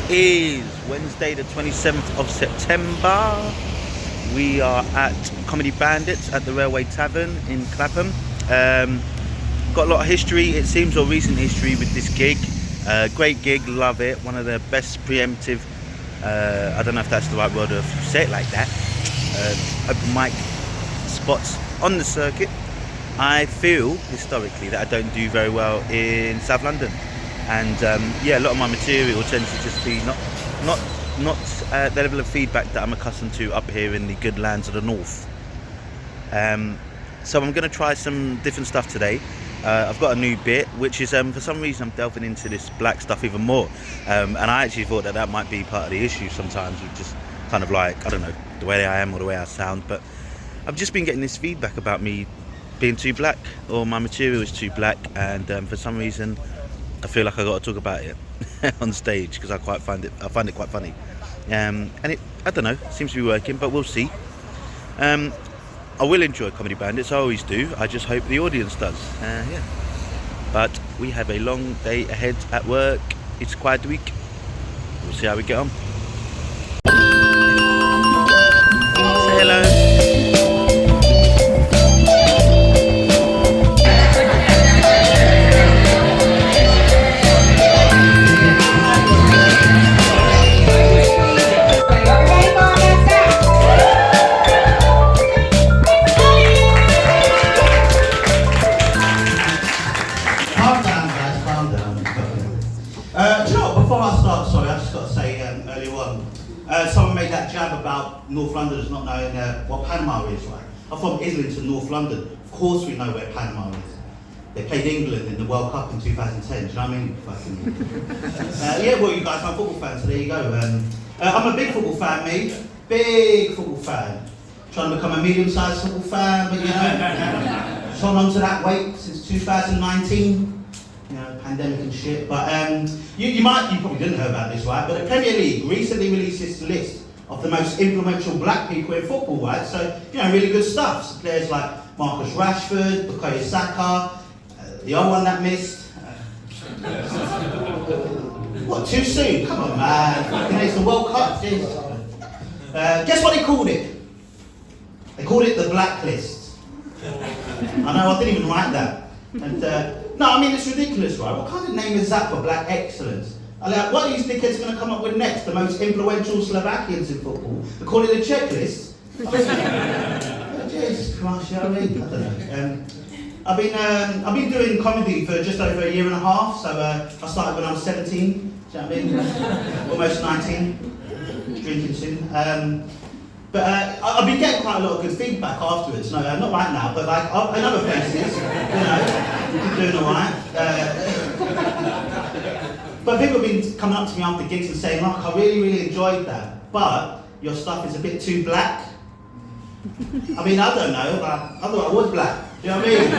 is Wednesday the 27th of September. We are at Comedy Bandits at the Railway Tavern in Clapham. Got a lot of history, it seems, or recent history with this gig. Great gig, love it. One of the best preemptive, I don't know if that's the right word, if you say it like that, open mic spots on the circuit. I feel historically that I don't do very well in South London, and yeah, a lot of my material tends to just be not the level of feedback that I'm accustomed to up here in the good lands of the north. So I'm going to try some different stuff today. I've got a new bit, which is for some reason I'm delving into this black stuff even more, and I actually thought that might be part of the issue sometimes, with just kind of like, I don't know, the way I am or the way I sound, but I've just been getting this feedback about me being too black, or my material is too black, and for some reason I feel like I got to talk about it on stage, because I find it quite funny, and I don't know, seems to be working, but we'll see. I will enjoy Comedy Bandits, I always do. I just hope the audience does. Yeah. But we have a long day ahead at work. It's quite a week. We'll see how we get on. Say hello. Someone made that jab about North Londoners not knowing what Panama is, right? I'm from Islington, North London. Of course we know where Panama is. They played England in the World Cup in 2010, do you know what I mean? Yeah, well, you guys are football fans, so there you go. I'm a big football fan, me. Big football fan. Trying to become a medium-sized football fan, but you know, just on to that weight since 2019. You know, pandemic and shit, but you probably didn't know about this, right? But the Premier League recently released this list of the most influential black people in football, right? So, you know, really good stuff. So players like Marcus Rashford, Bukayo Saka, the other one that missed. What, too soon? Come on, man. It's the World Cup. Guess what they called it? They called it the blacklist. I know, I didn't even write that. And no, I mean, it's ridiculous, right? What kind of name is that for black excellence? Like, what are these dickheads going to come up with next? The most influential Slovakians in football? They call it a checklist? Jesus Christ, you know what I mean? I don't know. I've been doing comedy for just over a year and a half, so I started when I was 17, do you know what I mean? Almost 19, drinking soon. But I've been getting quite a lot of good feedback afterwards. No, not right now, but like in other places, you know, you're doing alright. But people have been coming up to me after gigs and saying, "Mark, I really, really enjoyed that, but your stuff is a bit too black." I mean, I don't know, like, I thought I was black. Do you know what I mean?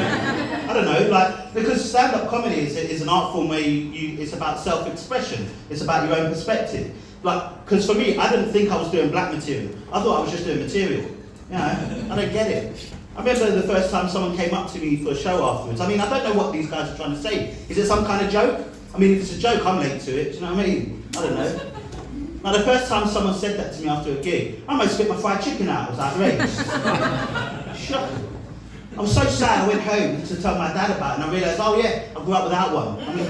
I don't know, like, because stand-up comedy is an art form where it's about self-expression. It's about your own perspective. Like, because for me, I didn't think I was doing black material. I thought I was just doing material. You know, I don't get it. I remember the first time someone came up to me for a show afterwards. I mean, I don't know what these guys are trying to say. Is it some kind of joke? I mean, if it's a joke, I'm late to it. Do you know what I mean? I don't know. Now, the first time someone said that to me after a gig, I almost spit my fried chicken out. It was outrageous. Shut. I was so sad. I went home to tell my dad about it, and I realised, oh yeah, I grew up without one. I mean,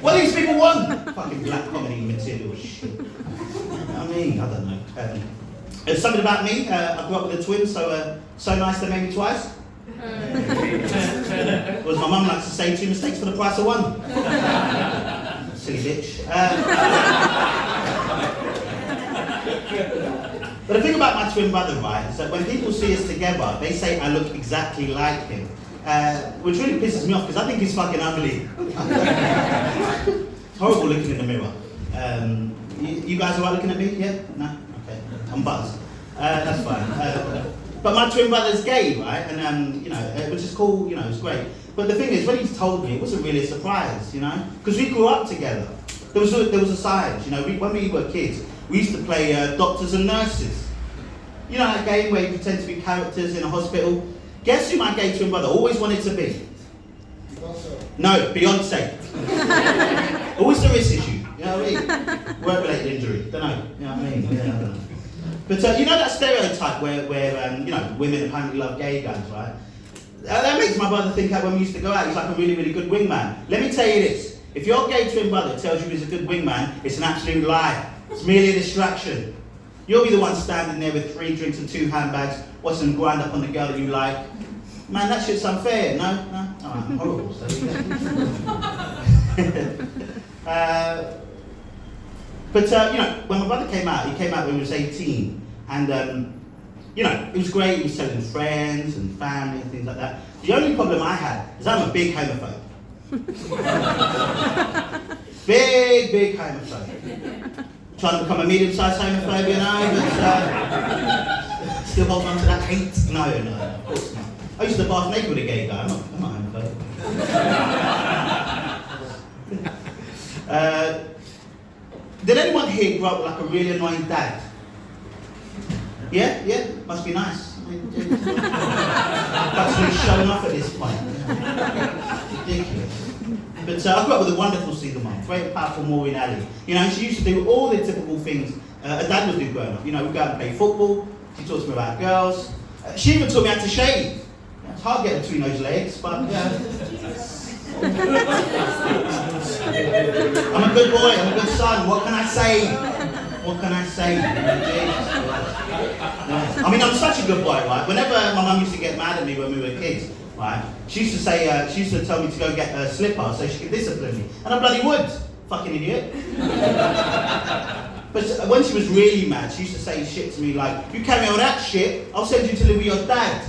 what do these people want? Fucking black comedy material shit. You know what I mean? I don't know. There's something about me. I grew up with a twin, so nice they made me twice. Or as my mum likes to say, 2 mistakes for the price of 1. Silly bitch. But the thing about my twin brother, right, is that when people see us together, they say I look exactly like him. Which really pisses me off, because I think he's fucking ugly. It's horrible looking in the mirror. You guys alright looking at me? Yeah? No? Okay. I'm buzzed. That's fine. But my twin brother's gay, right? And, you know, which is cool, you know, it's great. But the thing is, when he told me, it wasn't really a surprise, you know? Because we grew up together. There was a science, you know, when we were kids, we used to play doctors and nurses. You know that game where you pretend to be characters in a hospital? Guess who my gay twin brother always wanted to be? No, Beyonce. Always the risk issue. You You know what I mean? Work-related injury. Don't know. You know what I mean? Yeah, I don't know. But you know that stereotype where you know, women apparently love gay guys, right? That makes my brother think that when we used to go out, he's like a really, really good wingman. Let me tell you this. If your gay twin brother tells you he's a good wingman, it's an absolute lie. It's merely a distraction. You'll be the one standing there with 3 drinks and 2 handbags, watching them grind up on the girl that you like. Man, that shit's unfair. No? Alright, horrible. So, yeah. But you know, when my brother came out, he came out when he was 18. And you know, it was great. He was telling friends and family and things like that. The only problem I had is I'm a big homophobe. big homophobe. Trying to become a medium-sized homophobe, you know, but still holding on to that hate. No, of course not. I used to bath naked with a gay guy. I'm not homophobe. Did anyone here grow up with like a really annoying dad? Yeah? Must be nice. That's really showing off at this point. Ridiculous. But I grew up with a wonderful single mum, very powerful Maureen Alley. You know, she used to do all the typical things a dad would do growing up. You know, we'd go out and play football. She taught me about girls. She even taught me how to shave. It's hard to get between those legs, but I'm a good boy, I'm a good son. What can I say? What can I say? I mean, I'm such a good boy, right? Whenever my mum used to get mad at me when we were kids, right? She used to say, she used to tell me to go get a slipper so she could discipline me. And I bloody would. Fucking idiot. But when she was really mad, she used to say shit to me like, you carry on that shit, I'll send you to live with your dad.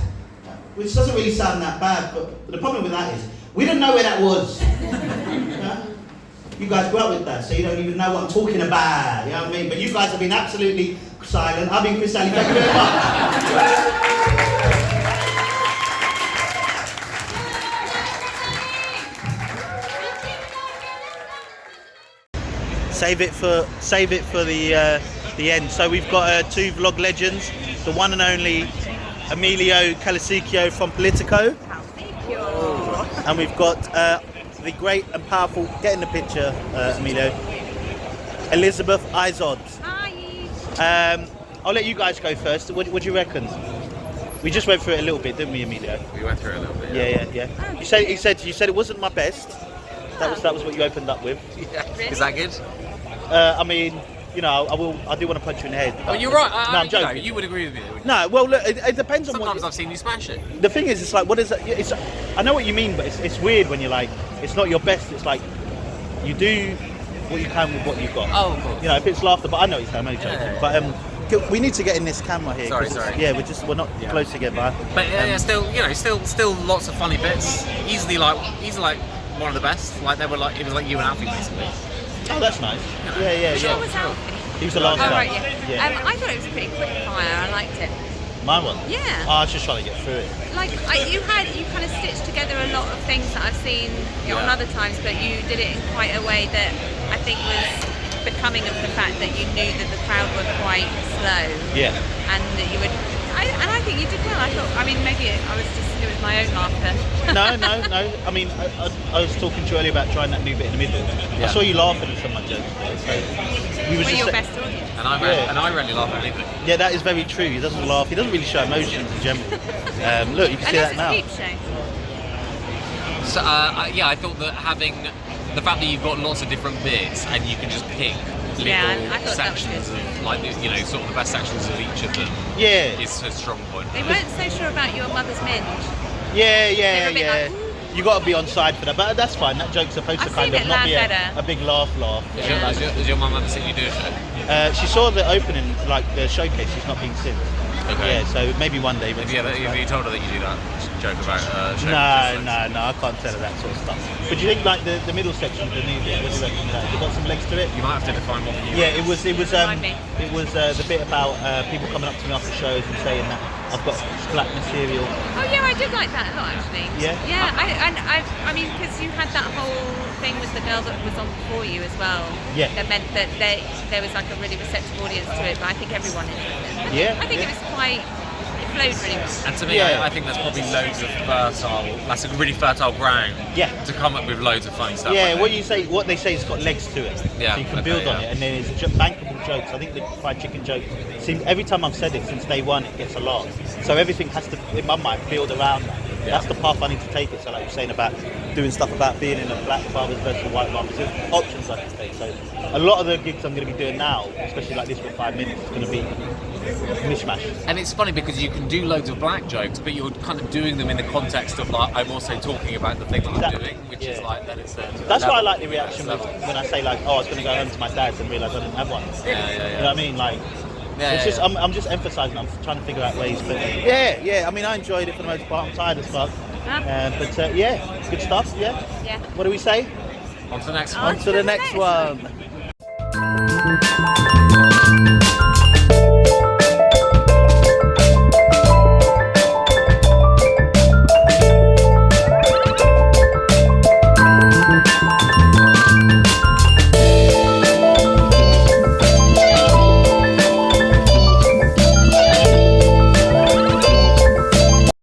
Which doesn't really sound that bad, but the problem with that is, we didn't know where that was. Yeah? You guys grew up with that, so you don't even know what I'm talking about. You know what I mean? But you guys have been absolutely silent. I've been Chris Ali. Thank you very much. Save it for the end. So we've got 2 vlog legends, the one and only Emilio Calisicchio from Politico, and we've got the great and powerful, get in the picture, Emilio, Elizabeth Izod. Hi. I'll let you guys go first. What do you reckon? We just went through it a little bit, didn't we, Emilio? We went through it a little bit. Yeah. You said it wasn't my best. That was what you opened up with. Yeah. Really? Is that good? I mean, you know, I do want to punch you in the head. Oh, you're right. No, I'm joking. You would agree with me. No, well, look, it depends on what. Sometimes I've seen you smash it. The thing is, it's like, what is it? I know what you mean, but it's weird when you're like, it's not your best. It's like, you do what you can with what you've got. Oh, of course. You know, if it's laughter, but I know what you're saying, I'm only joking. Yeah. But we need to get in this camera here. Sorry. Yeah, we're not close together. But still lots of funny bits. Easily like one of the best. Like it was like you and Alfie basically. Oh, that's nice. Yeah. What was Alfie? He was the last guy. Oh, right, yeah. Yeah. I thought it was pretty quick fire. I liked it. My one? Yeah. Oh, I was just trying to get through it. Like you kind of stitched together a lot of things that I've seen on other times, but you did it in quite a way that I think was becoming of the fact that you knew that the crowd were quite slow. Yeah. And that you would. And I think you did well. I thought. I mean, maybe it was my own laughter. No. I mean, I was talking to you earlier about trying that new bit in the middle. Yeah. I saw you laughing at some of my jokes. So We're your best audience. And I rarely laugh at anything. Yeah, that is very true. He doesn't laugh. He doesn't really show emotions in general. Look, you can see that now. And that's a peep show. So I thought that having the fact that you've got lots of different bits and you can just pick little I thought that was sections good. of like sort of the best sections of each of them. Yeah. Is a strong point. They weren't so sure about your mother's minge. Yeah. They were a bit like, "Ooh." You got to be on side for that, but that's fine. That joke's supposed to I've kind seen of it not be land a big laugh. Yeah. Has your mum ever seen you do a show? She saw the opening, like the showcase. She's not been seen. Okay. Yeah, so maybe one day. Have you told her that you do that joke about show? No, I can't tell her that sort of stuff. But do you think like the middle section of the new bit? What do you reckon? Has it got some legs to it? You might have to define what you. Yeah, it was the bit about people coming up to me after shows and saying that I've got black material. Oh yeah, I did like that a lot actually. Yeah. Yeah, I mean, because you had that whole thing with the girl that was on before you as well. Yeah. That meant that there was like a really receptive audience to it, but I think everyone enjoyed it. Yeah. I think it was quite. It flowed really well. And to me, Yeah. I think there's probably loads of that's a really fertile ground Yeah. to come up with loads of funny stuff. Yeah, I what think. what they say, it's got legs to it. Yeah, So you can okay, build on yeah. it, and then it's bankable jokes. I think the fried chicken joke seems every time I've said it since day one, it gets a laugh. So everything has to, in my mind, build around that. Yeah. That's the path I need to take it. So like you're saying about doing stuff about being in a black barbers versus a white barbers, there's options I can take. So a lot of the gigs I'm going to be doing now, especially like this for 5 minutes, is going to be mishmash. And it's funny because you can do loads of black jokes, but you're kind of doing them in the context of like I'm also talking about the thing that I'm Exactly. doing, which Yeah. is like then it's That's why I like the reaction when I say like, oh, I was going to go home to my dad's and realise I didn't have one. Yeah. You know what I mean? Like, it's just I'm just emphasising. I'm trying to figure out ways. But yeah. I mean, I enjoyed it for the most part. I'm tired as fuck. But yeah, good stuff. Yeah. Yeah. What do we say? On to the next one. On to the next one.